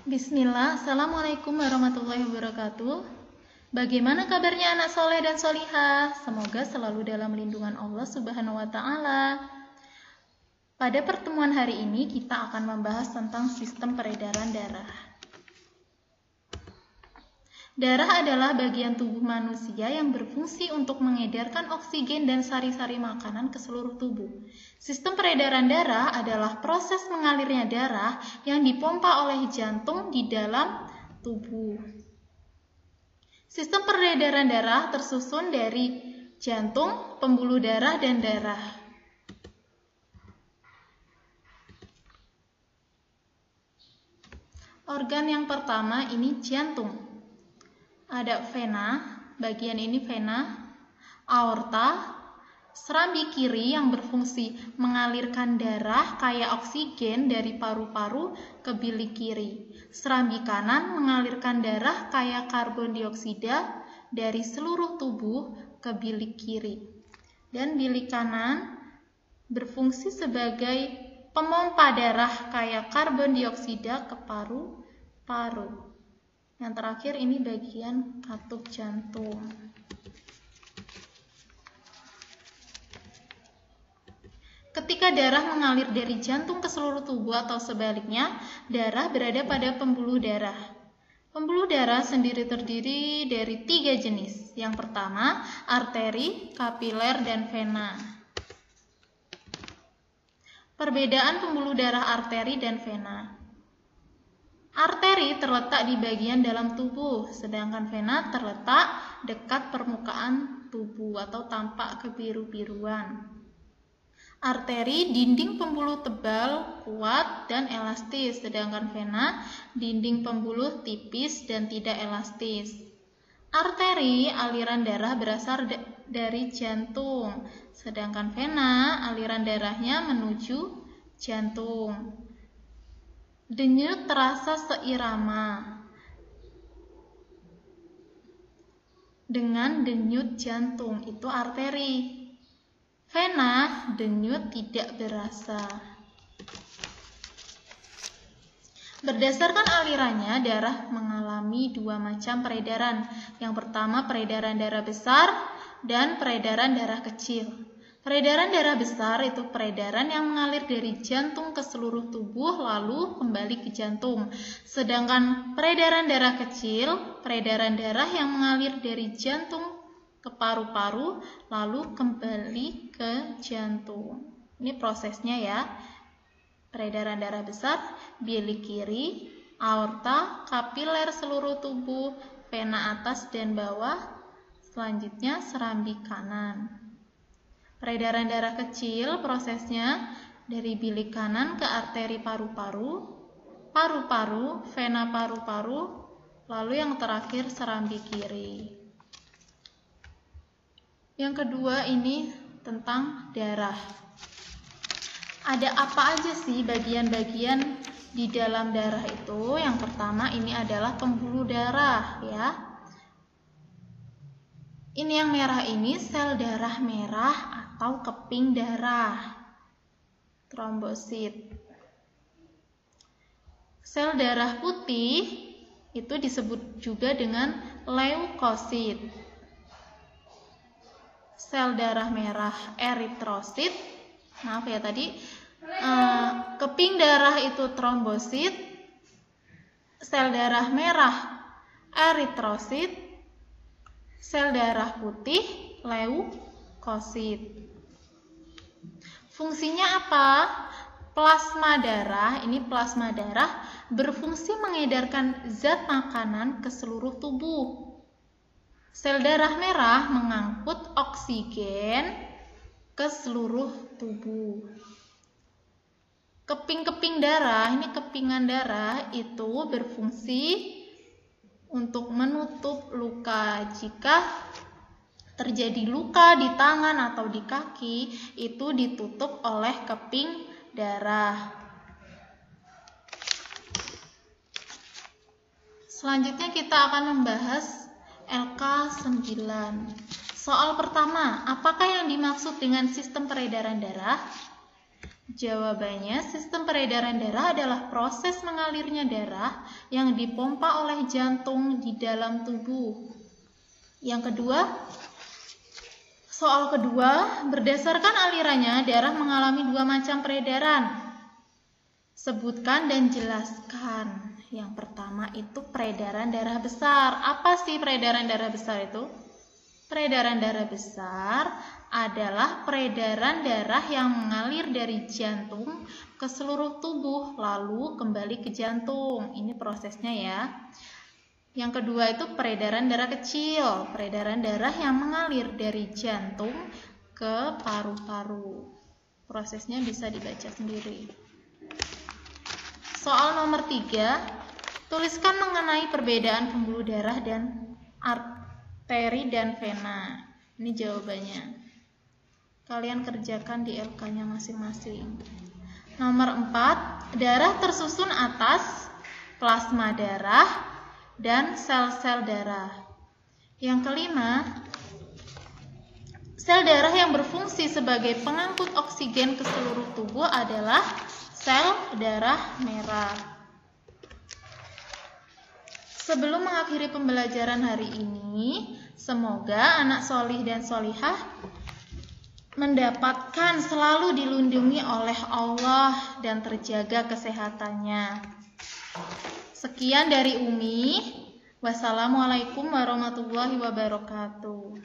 Bismillah, Assalamualaikum warahmatullahi wabarakatuh. Bagaimana kabarnya anak soleh dan solihah? Semoga selalu dalam lindungan Allah Subhanahu wa Ta'ala. Pada pertemuan hari ini, kita akan membahas tentang sistem peredaran darah. Darah adalah bagian tubuh manusia yang berfungsi untuk mengedarkan oksigen dan sari-sari makanan ke seluruh tubuh. Sistem peredaran darah adalah proses mengalirnya darah yang dipompa oleh jantung di dalam tubuh. Sistem peredaran darah tersusun dari jantung, pembuluh darah, dan darah. Organ yang pertama ini jantung. Ada vena, bagian ini vena, aorta, serambi kiri yang berfungsi mengalirkan darah kaya oksigen dari paru-paru ke bilik kiri. Serambi kanan mengalirkan darah kaya karbon dioksida dari seluruh tubuh ke bilik kiri. Dan bilik kanan berfungsi sebagai pemompa darah kaya karbon dioksida ke paru-paru. Yang terakhir ini bagian katup jantung. Ketika darah mengalir dari jantung ke seluruh tubuh atau sebaliknya, darah berada pada pembuluh darah. Pembuluh darah sendiri terdiri dari 3 jenis. Yang pertama, arteri, kapiler, dan vena. Perbedaan pembuluh darah arteri dan vena. Arteri terletak di bagian dalam tubuh, sedangkan vena terletak dekat permukaan tubuh atau tampak kebiru-biruan. Arteri dinding pembuluh tebal, kuat, dan elastis, sedangkan vena dinding pembuluh tipis dan tidak elastis. Arteri aliran darah berasal dari jantung, sedangkan vena aliran darahnya menuju jantung. Denyut terasa seirama dengan denyut jantung, itu arteri. Vena, denyut tidak berasa. Berdasarkan alirannya, darah mengalami 2 macam peredaran. Yang pertama, peredaran darah besar dan peredaran darah kecil. Peredaran darah besar itu peredaran yang mengalir dari jantung ke seluruh tubuh lalu kembali ke jantung. Sedangkan peredaran darah kecil, peredaran darah yang mengalir dari jantung ke paru-paru lalu kembali ke jantung. Ini prosesnya ya. Peredaran darah besar, bilik kiri, aorta, kapiler seluruh tubuh, vena atas dan bawah, selanjutnya serambi kanan. Peredaran darah kecil prosesnya dari bilik kanan ke arteri paru-paru, paru-paru, vena paru-paru, lalu yang terakhir serambi kiri. Yang kedua ini tentang darah. Ada apa aja sih bagian-bagian di dalam darah itu? Yang pertama ini adalah pembuluh darah ya. Ini yang merah ini sel darah merah atau keping darah, trombosit. Sel darah putih itu disebut juga dengan leukosit. Sel darah merah eritrosit. Maaf ya tadi, keping darah itu trombosit. Sel darah merah eritrosit. Sel darah putih leukosit. Fungsinya apa? Plasma darah, ini plasma darah berfungsi mengedarkan zat makanan ke seluruh tubuh. Sel darah merah mengangkut oksigen ke seluruh tubuh. Keping-keping darah, ini kepingan darah itu berfungsi untuk menutup luka. Jika terjadi luka di tangan atau di kaki, itu ditutup oleh keping darah. Selanjutnya kita akan membahas LK9. Soal pertama, apakah yang dimaksud dengan sistem peredaran darah? Jawabannya, sistem peredaran darah adalah proses mengalirnya darah yang dipompa oleh jantung di dalam tubuh. Yang kedua, soal kedua, berdasarkan alirannya, darah mengalami dua macam peredaran. Sebutkan dan jelaskan. Yang pertama itu peredaran darah besar. Apa sih peredaran darah besar itu? Peredaran darah besar adalah peredaran darah yang mengalir dari jantung ke seluruh tubuh, lalu kembali ke jantung. Ini prosesnya ya. Yang kedua itu peredaran darah kecil, peredaran darah yang mengalir dari jantung ke paru-paru. Prosesnya bisa dibaca sendiri. Soal nomor 3, tuliskan mengenai perbedaan pembuluh darah dan arteri dan vena. Ini jawabannya. Kalian kerjakan di LK-nya masing-masing. Nomor 4, darah tersusun atas plasma darah dan sel-sel darah. Yang kelima, sel darah yang berfungsi sebagai pengangkut oksigen ke seluruh tubuh adalah sel darah merah. Sebelum mengakhiri pembelajaran hari ini, semoga anak solih dan solihah mendapatkan selalu dilindungi oleh Allah dan terjaga kesehatannya. Sekian dari Umi. Wassalamualaikum warahmatullahi wabarakatuh.